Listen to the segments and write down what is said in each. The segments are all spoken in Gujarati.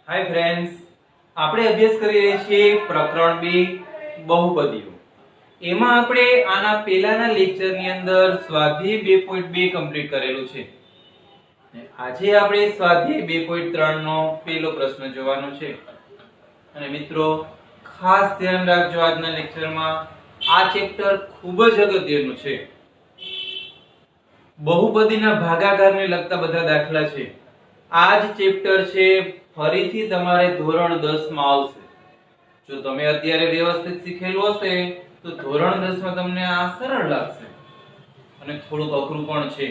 हाय फ्रेंड्स, આપણે અભ્યાસ કરી રહ્યા છીએ પ્રકરણ 2 બહુપદીઓ। એમાં આપણે આના પહેલાના લેક્ચરની અંદર સ્વાધ્યાય 2.2 કમ્પ્લીટ કરેલું છે। આજે આપણે સ્વાધ્યાય 2.3 નો પહેલો પ્રશ્ન જોવાનો છે। અને મિત્રો ખાસ ધ્યાન રાખજો, આજના લેક્ચરમાં આ ચેપ્ટર ખૂબ જ અગત્યનું છે। બહુપદીના ભાગાકારને લગતા બધા દાખલા છે। આ જ ચેપ્ટર છે, ફરીથી તમારે ધોરણ 10 માં આવશે। જો તમે અત્યારે વ્યવસ્થિત શીખેલું હશે તો ધોરણ 10 માં તમને આ સરળ લાગશે અને થોડુંક અઘરું પણ છે।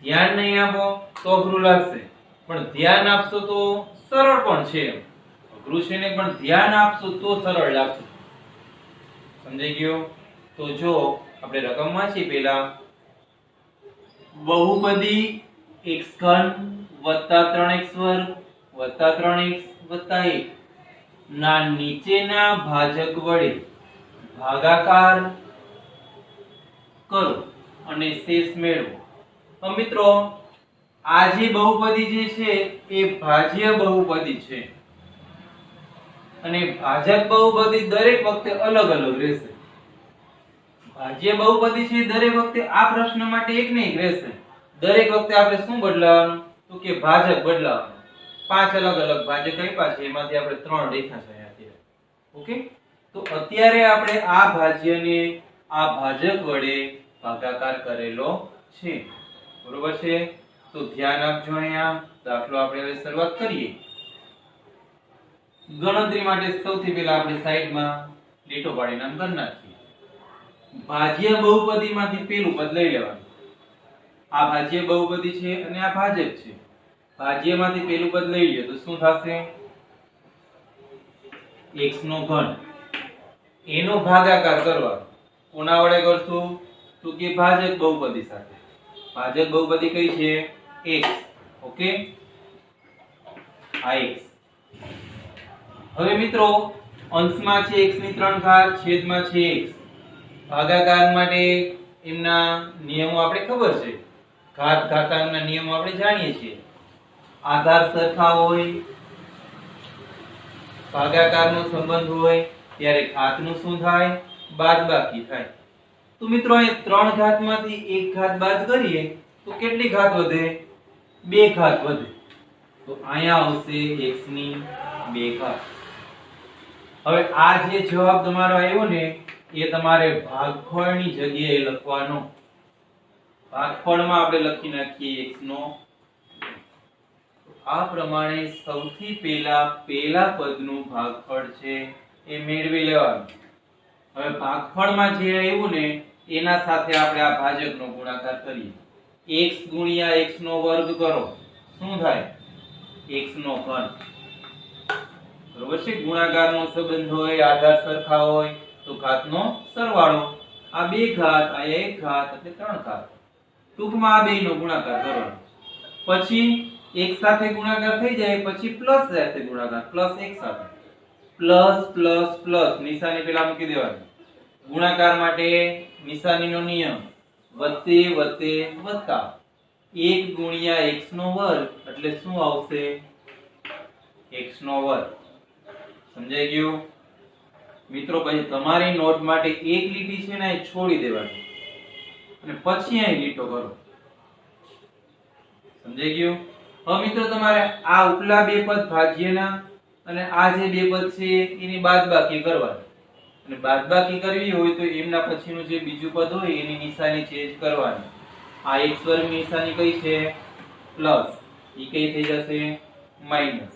ધ્યાન નહીં આપો તો અઘરું લાગશે, પણ ધ્યાન આપશો તો સરળ પણ છે। અઘરું છે ને, પણ ધ્યાન આપશો તો સરળ લાગશે। સમજાઈ ગયું? તો જો આપણે રકમ વાંચીએ પહેલા, બહુપદી x3 3x2 3x 1 ના નીચેના ભાજક વડે ભાગાકાર કરો અને શેષ મેળવો। તો મિત્રો આ જે બહુપદી જે છે એ ભાજ્ય બહુપદી છે અને ભાજક બહુપદી દરેક વખતે અલગ અલગ રહેશે। ભાજ્ય બહુપદી છે દરેક વખતે આ પ્રશ્ન માટે એક ને એક રહેશે। દરેક વખતે આપણે શું બદલાવાનું? તો કે ભાજક બદલાવાનું। 5 અલગ અલગ ભાજક આપ્યા છે, એમાંથી આપણે 3 લખ્યા છે અત્યારે। ઓકે, તો અત્યારે આપણે આ ભાજ્યને આ ભાજક વડે ભાગાકાર કરેલો છે, બરોબર છે? તો ધ્યાન આપજો। અહીંયા દાખલો આપણે હવે શરૂઆત કરીએ। ગણતરી માટે સૌથી પહેલા આપણે સાઈડમાં લીટો પાડી નામ કરી નાખીએ। ભાજ્ય બહુપદીમાંથી પહેલું પદ લઈ લેવાનું। આ ભાજ્ય બહુપદી છે અને આ ભાજક છે। ભાજ્યમાંથી પહેલું પદ લઈ લ્યો તો શું થશે? x નો ઘન। એનો ભાગાકાર કરવાનો। કોના વડે કરશું? તો કે ભાજક બહુપદી સાથે। ભાજક બહુપદી કઈ છે? x। ઓકે, આ x। હવે મિત્રો અંશમાં છે x ની 3 ઘાત, છેદમાં છે x। ભાગાકાર માટે એમના નિયમો આપણે ખબર છે। ઘાત ઘાતાંકના નિયમો આપણે જાણીએ છીએ। આધાર સરખા હોય, ભાગાકારનો સંબંધ હોય ત્યારે ઘાતનું શું થાય? બાદબાકી થાય। તો મિત્રો અહીં 3 ઘાતમાંથી 1 ઘાત બાદ કરીએ તો કેટલી ઘાત વધે? 2 ઘાત વધે। તો અહીંયા આવશે x ની 2 ઘાત। હવે આ જે જવાબ તમારો આવ્યો ને એ તમારે ભાગફળની જગ્યાએ લખવાનો। ભાગફળમાં આપણે લખી નાખીએ x નો। આ પ્રમાણે સૌથી પહેલા પદનું ભાગફળ છે એ મેળવી લેવાનું। હવે ભાગફળમાં જે આવ્યું ને એના સાથે આપણે આ ભાજકનો ગુણાકાર કરીએ। x ગુણ્યા x નો વર્ગ કરો, શું થાય? x નો ઘન। બરોબર છે? ગુણાકારનો સંબંધ હોય, આધાર સરખા હોય તો ઘાતનો સરવાળો। આ 2 ઘાત, આ 1 ઘાત એટલે 3 ઘાત। ટૂંકમાં આ બેયનો ગુણાકાર કરવાનો। પછી એક સાથે ગુણાકાર થઈ જાય પછી પ્લસ સાથે ગુણાકાર, પ્લસ એક સાથે પ્લસ પ્લસ પ્લસ નિશાની પેલા મૂકી દેવાની। ગુણાકાર માટે નિશાનીનો નિયમ વત્તે વત્તે વત્તા। 1 ગુણ્યા x નો વર્ગ એટલે શું આવશે? x નો વર્ગ। સમજાઈ ગયું મિત્રો? પછી તમારી નોટ માટે એક લીટી છે ને એ છોડી દેવાની અને પછી અહીં લીટો કરો। સમજાઈ ગયું? હવે મિત્રો તમારે આ ઉપલા બે પદ ભાજ્યના અને આ જે બે પદ છે એની બાદબાકી કરવાની। અને બાદબાકી કરવી હોય તો એમના પછીનું જે બીજું પદ હોય એની નિશાની ચેન્જ કરવાની। આ x વર્ગની નિશાની કઈ છે? પ્લસ, ઈ કઈ થઈ જશે? માઈનસ।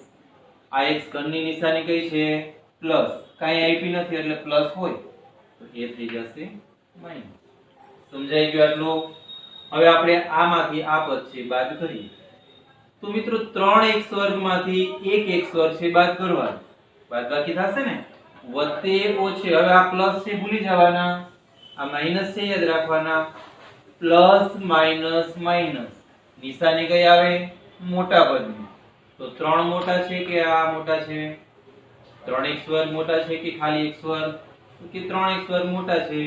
આ x ઘનની નિશાની કઈ છે? પ્લસ, કાઈ આપી નથી એટલે પ્લસ હોય તો એ થઈ જશે માઈનસ। સમજાઈ ગયું આટલું? હવે આપણે આમાંથી આ પદ છે બાદ કરીએ તો મિત્રો 3x વર્ગમાંથી 1x વર્ગ છે બાદ કરવાનો। બાદબાકી થશે ને? વત્તે ઓછે, હવે આ પ્લસ છે ભૂલી જવાના, આ માઈનસ છે યાદ રાખવાના। પ્લસ માઈનસ માઈનસ, નિશાની કઈ આવે? મોટા પદની। તો 3 મોટા છે કે આ મોટા છે? 3x વર્ગ મોટા છે કે ખાલી x વર્ગ? તો કે 3x વર્ગ મોટા છે,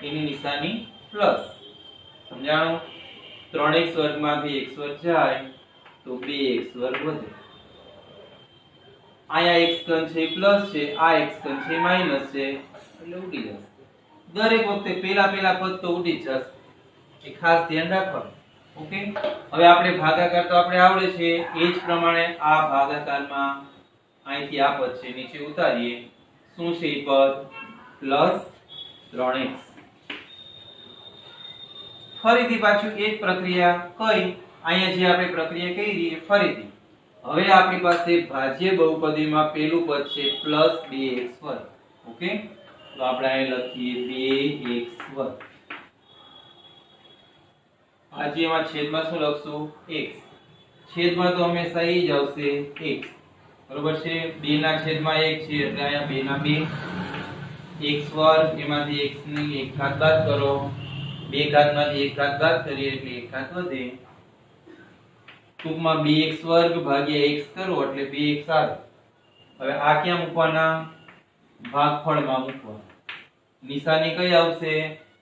એની નિશાની પ્લસ। સમજાણું? 3x વર્ગમાંથી x વર્ગ જાય તો 2x વર્ગ વધે। આયા x ઘન છે પ્લસ છે, આ x ઘન છે માઈનસ છે, એટલે ઉડી જશે. દરેક વખતે પેલા પદ તો ઉડી જ જશે, એ ખાસ ધ્યાન રાખવાનું. ઓકે, હવે આપણે ભાગાકાર તો આપણે આવડે છે, એ જ પ્રમાણે આ ભાગાકારમાં અહીંથી આ પદ છે નીચે ઉતારીએ. શું છે એ પદ? Plus 3x. ફરીથી પાછું એ જ પ્રક્રિયા કઈ અહીંયા જે આપણે પ્રક્રિયા કરી ફરીથી. હવે આપણી પાસે ભાજ્ય બહુપદીમાં પેલું પદ છે પ્લસ 2x2. ઓકે, તો આપણે અહીં લખીએ 2x2. ભાજ્યમાં છેદમાં શું લખશું? x. છેદમાં તો હંમેશા એ જ આવશે x. બરોબર છે? 2 ના છેદમાં 1 છે એટલે અહીંયા 2 ના 2. x વર્ગ એમાંથી x ની 1 ઘાત બાદ કરો. 2 ઘાતમાંથી 1 ઘાત બાદ કરીએ એટલે 1 ઘાત વધે. ટૂંકમાં 2x વર્ગ ભાગ્યા x કરો એટલે 2x આવે. હવે આ ક્યાં મૂકવાના? ભાગફળમાં મૂકવાના. નિશાની કઈ આવશે?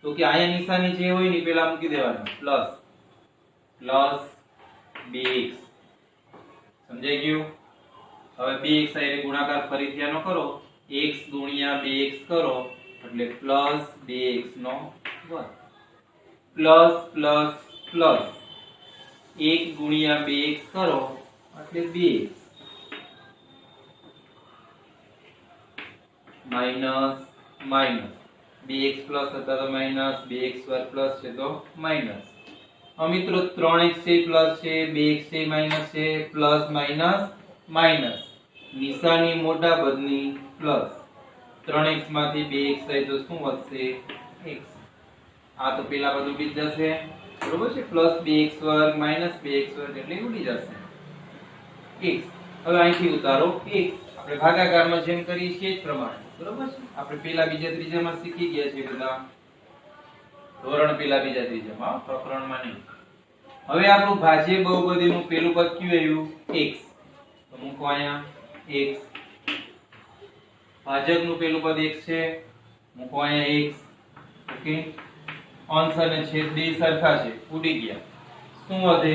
તો કે આયા નિશાની જે હોય ને પેલા મૂકી દેવાની પ્લસ 2x. સમજાઈ ગયું? હવે 2x એટલે ગુણાકાર ફરીથી આનો કરો. x ગુણ્યા 2x કરો એટલે પ્લસ 2x નો વર્ગ. પ્લસ પ્લસ પ્લસ 1 ગુણ્યા 2x કરો એટલે 2x minus minus 2x plus હતા તો માઈનસ 2x વર્ગ પ્લસ છે તો માઈનસ. હવે મિત્રો 3x છે પ્લસ છે, 2x છે માઈનસ છે, પ્લસ માઈનસ માઈનસ. નિશાની મોટા પદની પ્લસ. 3x માંથી 2x જાય તો શું વધશે? x. આ તો પેલા બધું ઉડી જશે. બરોબર છે? પ્લસ 2x વર્ગ માઈનસ 2x વર્ગ એટલે ઉડી જશે x. હવે અહીંથી ઉતારો x. આપણે ભાગાકારમાં જેમ કરીએ છીએ એ જ પ્રમાણે. બરોબર છે? આપણે પેલા બીજા ત્રીજામાં શીખી ગયા છે બધા. ધોરણ પેલા બીજા ત્રીજામાં, પ્રકરણમાં નહીં. હવે આપણું ભાજ્ય બહુપદીનું પેલું પદ કયું આવ્યું? x. તો મૂકો અહીંયા x. ભાજકનું પેલું પદ x છે, મૂકો અહીંયા x. ઓકે, અંશ અને છેદ બે સરખા છે, ઉડી ગયા. શું વધે?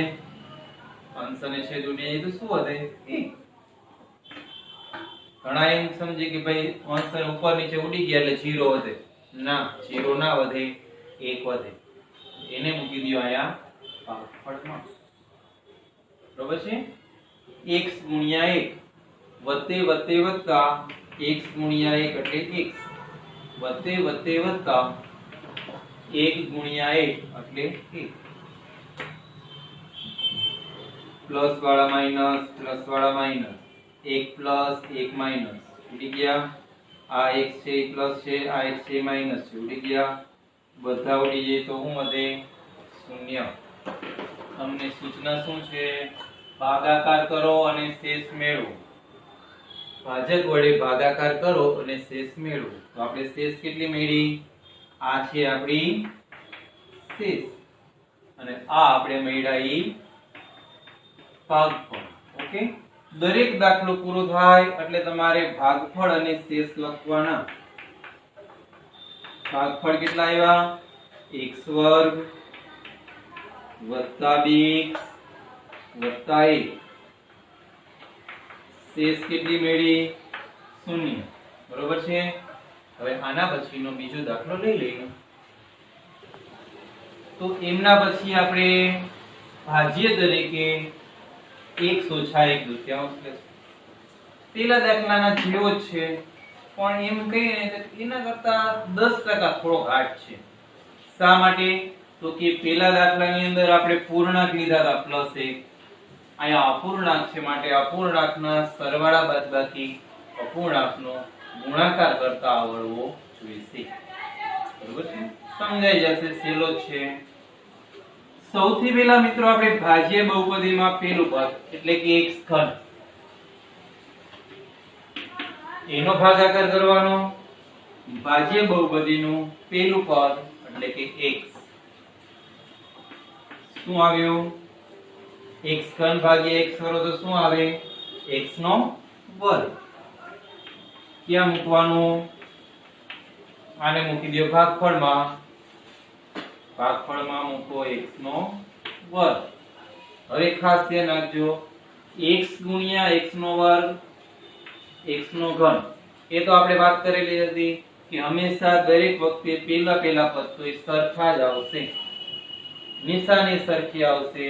અંશ અને છેદ ઉડી જાય તો શું વધે? 1. ઘણા એમ સમજે કે ભાઈ અંશ અને ઉપર નીચે ઉડી ગયા એટલે 0 વધે. ના, 0 ના વધે, 1 વધે. એને મૂકી દો અહીંયા ભાગફળમાં. બરોબર છે? x ગુણ્યા 1 વધતે વધતે વધતા x ગુણ્યા 1 એટલે x. વધતે વધતે વધતા 1 ગુણ્યા 1 એટલે 1. પ્લસ વાળા માઈનસ, પ્લસ વાળા માઈનસ. 1 પ્લસ 1 માઈનસ ઉડી ગયા. આ x છે એ પ્લસ છે, આ x છે માઈનસ છે, ઉડી ગયા. બધા ઉડી જાય તો શું વધે? 0. તમને સૂચના શું છે? ભાગાકાર કરો અને શેષ મેળવો. ભાજક વડે ભાગાકાર કરો અને શેષ મેળવો. તો આપણે શેષ કેટલી મેળવી? આ છે આપણી શેષ અને આ આપણે મેળવ્યા ઈ ભાગફળ. ઓકે, દરેક દાખલો પૂરો થાય એટલે તમારે ભાગફળ અને શેષ લખવાના. ભાગફળ કેટલા આવ્યા? x વર્ગ વત્તા 2x વત્તા 1. શેષ કેટલી મેળવી? 0. બરોબર છે? હવે આના પછીનો બીજો દાખલો લઈ લઈએ. તો એમના પછી આપણે ભાજ્ય તરીકે x ઓછા 1 દૂતીયાંશ લેશું. પેલા દાખલાના જેવો જ છે, પણ એમ કહીએ ને કે એના કરતા 10% થોડો ઘાટ છે. શા માટે? તો કે પેલા દાખલાની અંદર આપણે પૂર્ણાંક લીધા હતા +1. અહીંયા અપૂર્ણાંક છે માટે અપૂર્ણાંકના સરવાળા બાદબાકી અપૂર્ણાંકનો ગુણાકાર કરતા આવડવો જોઈએ. બરોબર છે? સમજાઈ જશે, સહેલો છે. સૌથી પહેલા મિત્રો આપણે ભાજ્ય બહુપદીમાં પેલું પદ એટલે કે x ઘન એનો ભાગાકાર કરવાનો. ભાજ્ય બહુપદીનું પેલું પદ એટલે કે x. શું આવ્યું? x ઘન ભાગ્યા x કરો તો શું આવે? x નો વર્ગ. ક્યાં મૂકવાનું? આને મૂકી દો ભાગફળમાં. ભાગફળમાં મૂકો x નો વર્ગ. હવે ખાસ ધ્યાન રાખજો, x ગુણ્યા x નો વર્ગ x નો ઘન. એ તો આપણે વાત કરેલી હતી કે હંમેશા દરેક વખતે પેલા પદ તો એ સરખા જ આવશે, નિશાની સરખી આવશે,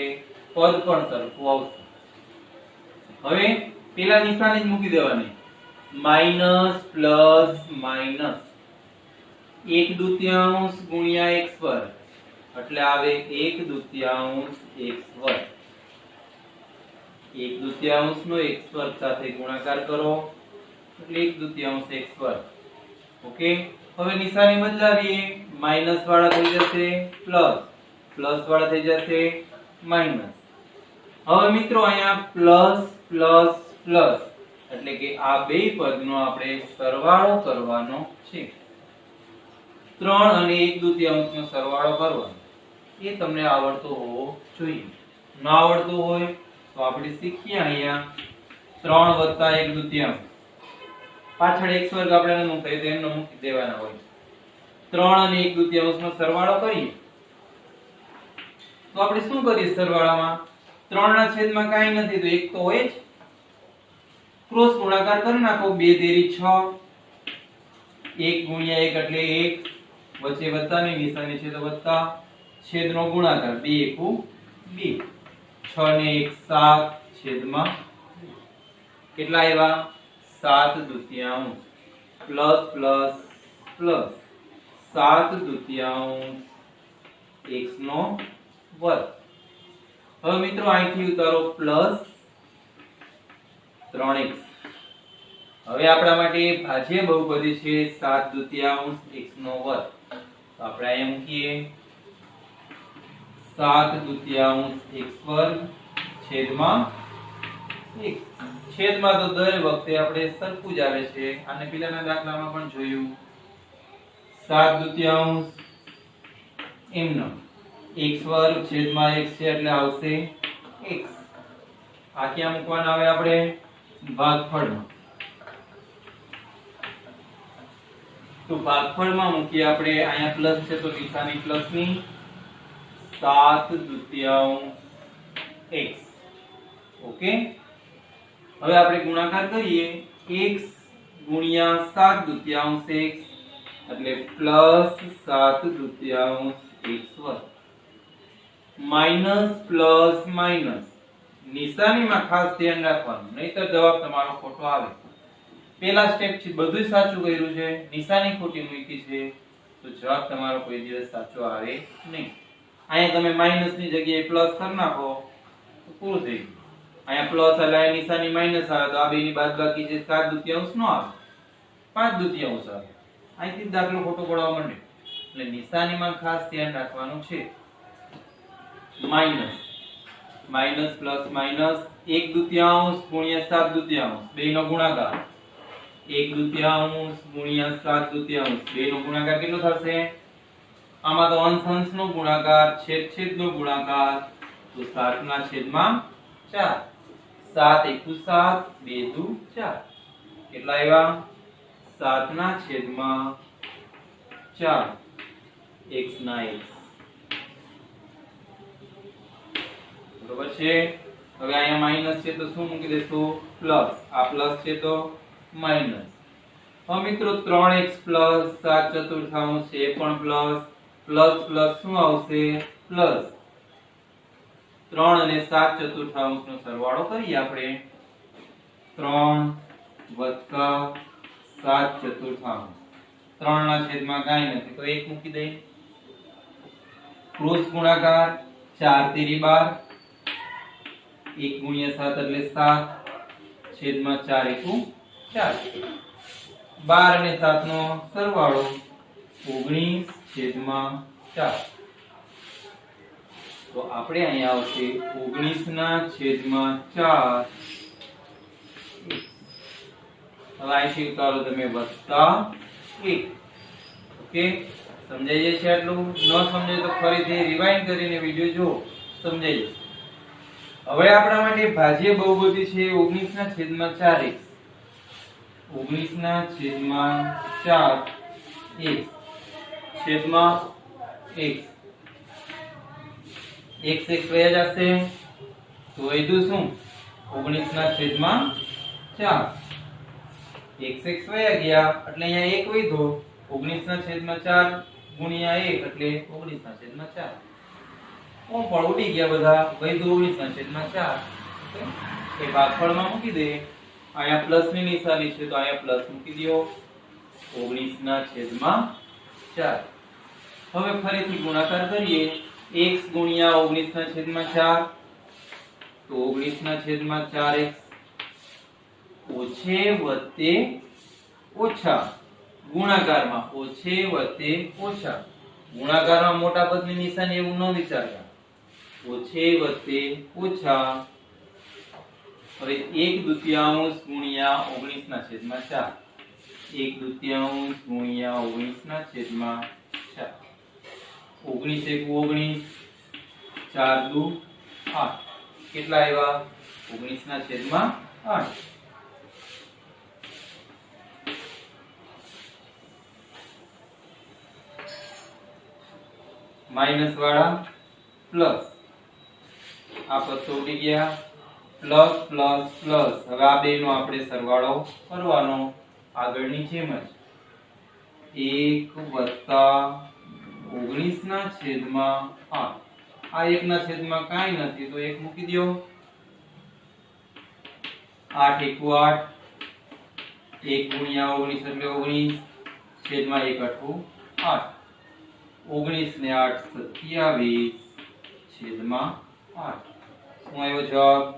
પદ પણ સરખું આવશે. હવે પેલા નિશાની જ મૂકી દેવાની, માઈનસ પ્લસ માઈનસ 1/2 ગુણ્યા x વર્ગ એટલે આવે 1/2 x વર્ગ. 1/2 નો x વર્ગ સાથે ગુણાકાર કરો એટલે 1/2 x વર્ગ. ઓકે, હવે નિશાની બદલાવીએ, માઈનસ વાળા થઈ જશે પ્લસ, પ્લસ વાળા થઈ જશે માઈનસ. હવે મિત્રો અહીંયા પ્લસ પ્લસ પ્લસ એટલે કે આ બે પદનો આપણે સરવાળો કરવાનો છે. 3 અને 1/2 નો સરવાળો કરવાનો. એ તમને આવડતો હોવો જોઈએ. ન આવડતું હોય તો આપણે શીખીએ અહીંયા 3 + 1/2. પાછળ x વર્ગ આપણે ન મૂકીએ તો એમનો મૂકી દેવાના હોય. 3 અને 1/2 નો સરવાળો કરીએ તો આપણે શું કરીએ સરવાળામાં? 3 ના છેદમાં કાઈ નથી તો 1 તો હોય જ. ક્રોસ ગુણાકાર કરી નાખો, 2 તેરી 6, 1 ગુણ્યા 1 એટલે 1, વચ્ચે વત્તાની નિશાની છે તો વત્તા, છેદનો ગુણાકાર 2 એકુ 2, 6 ને 1 7, છેદમાં કેટલા આવ્યા? 7/2 પ્લસ પ્લસ પ્લસ 7/2 x નો વર્ગ. હવે મિત્રો અહીંથી ઉતારો પ્લસ 3x. હવે આપણા માટે ભાજ્ય બહુપદી છે 7/2 x નો વર્ગ. તો આપણે અહીંયા મૂકીએ 7/2 x વર્ગ છેદમાં 1. છેદમાં તો દર વખતે આપણે સરખું જ આવે છે. આને પેલાના દાખલામાં પણ જોયું. 7/2 એમનો x વર્ગ છેદમાં x છે એટલે આવશે x. આ ક્યાં મૂકવાના આવે આપણે? ભાગફળમાં. તો ભાગફળમાં મૂકીએ આપણે. અહીંયા પ્લસ છે તો નિશાની પ્લસની, 7/2 x. ઓકે, હવે આપણે ગુણાકાર કરીએ, x ગુણ્યા 7/2 x એટલે પ્લસ 7/2 x વર્ગ. માઈનસ પ્લસ માઈનસ નિશાનીમાં ખાસ ધ્યાન રાખવાનું, નહીતર જવાબ તમારો ખોટો આવે. પહેલા સ્ટેપ છે બધું સાચું કર્યું છે, નિશાની ખોટી મૂકી છે તો જવાબ તમારો કોઈ દિવસ સાચો આવે નહીં. અહીંયા તમે માઈનસ ની જગ્યાએ પ્લસ કરી નાખો તો પૂરું થઈ ગયું. અહીંયા પ્લસ એટલે નિશાની માઈનસ આવે તો આ બેની બાદબાકી છે 7/2 નો આવે, 5/2 આવે. અહીંથી દાખલો ખોટો પડવા માંડે. એટલે નિશાનીમાં ખાસ ધ્યાન રાખવાનું છે. માઈનસ માઈનસ પ્લસ માઈનસ 1/2 ગુણ્યા 7/2 બેનો ગુણાકાર, 1/2 ગુણ્યા 7/2 બેનો ગુણાકાર કેટલો થશે? આમાં તો અંશ અંશનો ગુણાકાર, છેદ છેદનો ગુણાકાર તો 7/4. 7 એકુ 7, 2 દુ 4. કેટલા આવ્યા? 7/4 x ના x. બરોબર છે. હવે અહીંયા માઈનસ છે તો શું મૂકી દેશું? પ્લસ. આ પ્લસ છે તો માઈનસ. હવે મિત્રો 3x પ્લસ 7/4 છે એ પણ પ્લસ, પ્લસ પ્લસ શું આવશે? પ્લસ. 3 અને 7/4 નો સરવાળો કરીએ આપણે. 3 વત્તા 7/4. 3 ના છેદમાં કાઈ નથી તો 1 મૂકી દઈએ. ક્રોસ ગુણાકાર 4 તેરી 12, 1 ગુણ્યા 7 એટલે 7, છેદમાં 4 એકુ 4. 12 અને 7 નો સરવાળો 19/4. તો આપણે અહીંયા આવશે 19/4. હવે અહીંથી ઉતારો તમે વત્તા 1. ઓકે, સમજાઈ જશે આટલું? ન સમજાય તો ફરીથી રિવાઇન્ડ કરીને વિડિયો જો, સમજાઈ જશે. હવે આપણા માટે ભાજ્ય બહુપદી છે 19/4x. 19/4x છેદમાં x. x એક વયા જશે તો વધુ શું? 19/4. x વયા ગયા એટલે અહીંયા 1 વધ્યો 19/4 ગુણ્યા 1 એટલે 19/4 કોણ પણ ઉડી ગયા બધા વધ્યું 19/4 ઓકે એ ભાગફળમાં મૂકી દે અહીંયા પ્લસ ની નિશાની છે તો અહીંયા પ્લસ મૂકી દો 19/4 હવે ફરીથી ગુણાકાર કરીએ x ગુણ્યા 19/4 તો 19/4x ઓછે વત્તે ઓછા ગુણાકારમાં ઓછે વત્તે ઓછા ગુણાકારમાં મોટા પદની નિશાની એવું ન વિચારતા ઓછે વત્તે ઓછા હવે 1/2 ગુણ્યા 19/4 1/2 ગુણ્યા 19/4 19 × 19 4 × 8 કેટલા આવ્યા 19/8 માઈનસ વાળા પ્લસ આ પદ તો ઉડી ગયા પ્લસ પ્લસ પ્લસ હવે આ બેનો આપણે સરવાળો કરવાનો આગળની જેમ જ 1 + 19/8 આ 1/8 કાંઈ નથી તો 1 મૂકી દો 8 × 8 1 ગુણ્યા 19 એટલે 19 છેદમાં 1 × 8 19 ને 8 27 છેદમાં 8 શું આવ્યો જવાબ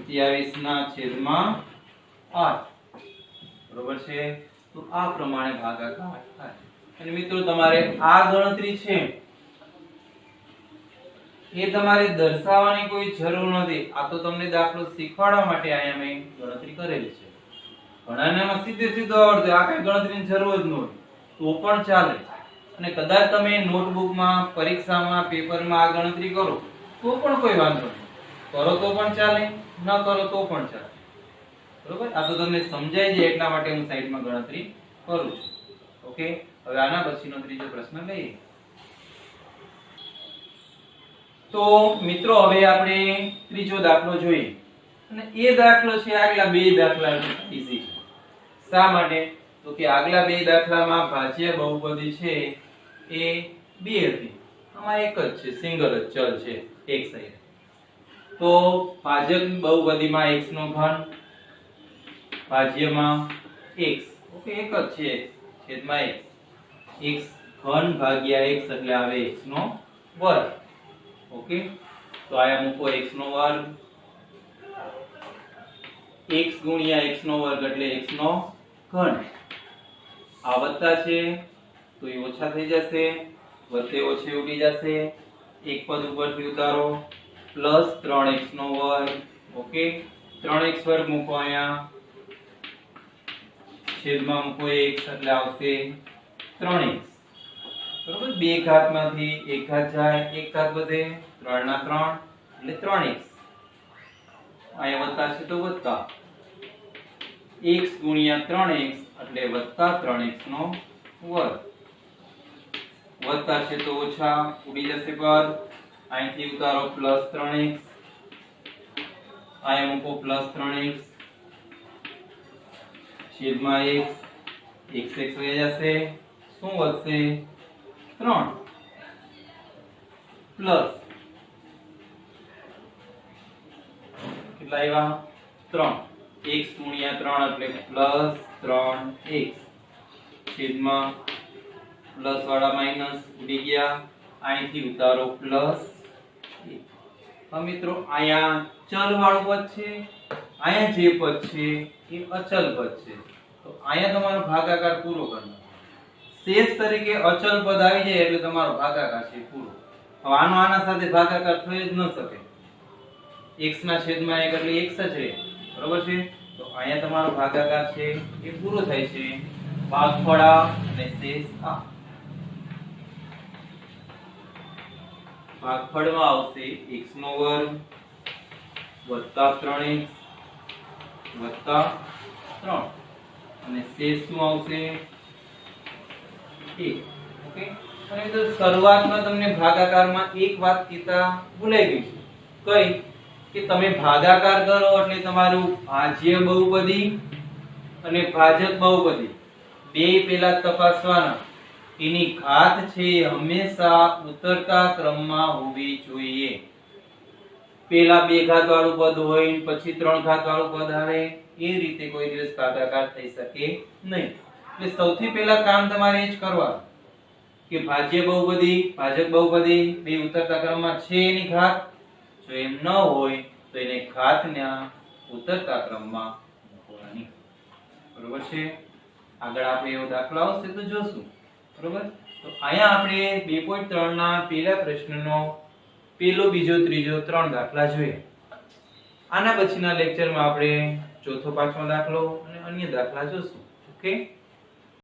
27/8 બરોબર છે તો આ પ્રમાણે ભાગાકાર થાય અને મિત્રો તમારે આ ગણતરી છે એ તમારે દર્શાવવાની કોઈ જરૂર નથી આ તો તમને દાખલો શીખવાડવા માટે અહીંયા મેં ગણતરી કરેલી છે ઘણાને સીધે સીધો આવડે આ કઈ ગણતરીની જરૂર જ ન હોય તો પણ ચાલે અને કદાચ તમે નોટબુકમાં પરીક્ષામાં પેપરમાં આ ગણતરી કરો તો પણ કોઈ વાંધો નહીં કરો તો પણ ચાલે ન કરો તો પણ ચાલે બરોબર આ તો તમને સમજાય જાય એટલા માટે હું સાઈડમાં ગણતરી કરું છું ઓકે હવે આના પછીનો ત્રીજો પ્રશ્ન લઈએ તો મિત્રો હવે આપણે ત્રીજો દાખલો જોઈએ અને એ દાખલો છે આગલા બે દાખલા ઈઝી છે શા માટે તો કે આગલા બે દાખલામાં ભાજ્ય બહુપદી છે એ 2 હતી આમાં એક જ છે સિંગલ જ ચલ છે એક સાઈડ તો ભાજક બહુપદીમાં x નો ઘન ભાજ્યમાં x ઓકે એક જ છે છેદમાં x ઘન ભાગ્યા x એટલે આવે x નો વર્ગ ઓકે તો આયા મૂકો x નો વર્ગ x ગુણ્યા x નો વર્ગ એટલે x નો ઘન આ વત્તા છે તો એ ઓછા થઈ જશે વત્તે ઓછે ઉડી જશે એક પદ ઉપરથી ઉતારો પ્લસ 3x નો વર્ગ ઓકે 3x વર્ગ મૂકો અહીંયા છેદમાં મૂકો x એટલે આવશે 3x બરોબર બે ઘાતમાંથી એક ઘાત જાય એક ઘાત વધે 3 ના 3 એટલે 3x અહીંયા વત્તા છે તો વત્તા x ગુણ્યા 3x એટલે વત્તા 3x નો વર્ગ વત્તા છે તો ઓછા ઉડી જશે પદ અહીંથી ઉતારો પ્લસ 3x અહીંયા મૂકો પ્લસ 3x છેદમાં x x વહી જશે શું વધશે 3 પ્લસ કેટલા આવ્યા 3 x ગુણ્યા 3 એટલે પ્લસ 3x છેદમાં પ્લસ વાળા માઈનસ ઉડી ગયા અહીંથી ઉતારો પ્લસ હવે મિત્રો અહીંયા ચલ વાળું પદ છે અહીંયા જે પદ છે એ અચલ પદ છે તો અહીંયા તમારો ભાગાકાર પૂરો કરવાનો શેષ તરીકે અચલ પદ આવી જાય એટલે તમારો ભાગાકાર છે પૂરો હવે આનો આના સાથે ભાગાકાર થઈ જ ન શકે x ના છેદમાં 1 એટલે x જ રહે બરોબર છે તો અહીંયા તમારો ભાગાકાર છે એ પૂરો થાય છે ભાગફળ અને શેષ આ ભાગફળમાં આવશે x નો વર્ગ વત્તા 3x વત્તા 3 અને શેષ શું આવશે 1 ઓકે અને તો શરૂઆતમાં તમને ભાગાકારમાં એક વાત કીધા ભૂલાઈ ગઈ છે કઈ કે તમે ભાગાકાર કરો એટલે તમારું ભાજ્ય બહુપદી અને ભાજક બહુપદી બે પેલા તપાસવાના. એની ઘાત છે એ હંમેશા ઉતરતા ક્રમમાં હોવી જોઈએ. પેલા બે ઘાત વાળું પદ હોય પછી ત્રણ ઘાત વાળું પદ આવે એ રીતે કોઈ દિવસ ભાગાકાર થઈ શકે નહીં. એટલે સૌથી પહેલા કામ તમારે એ જ કરવાનું કે ભાજક બહુપદી બે ઉતરતા ક્રમમાં છે એની ઘાત. જો એમ ન હોય તો એને ઘાતના ઉતરતા ક્રમમાં મૂકવાની. બરોબર છે. આગળ આપણે એવો દાખલો આવશે તો જોશું. બરોબર. તો અહીંયા આપણે 2.3 ના પહેલા પ્રશ્નનો પહેલો બીજો ત્રીજો ત્રણ દાખલા જોઈએ. આના પછીના લેક્ચરમાં આપણે ચોથો પાંચમો દાખલો અને અન્ય દાખલા જોશું. ઓકે.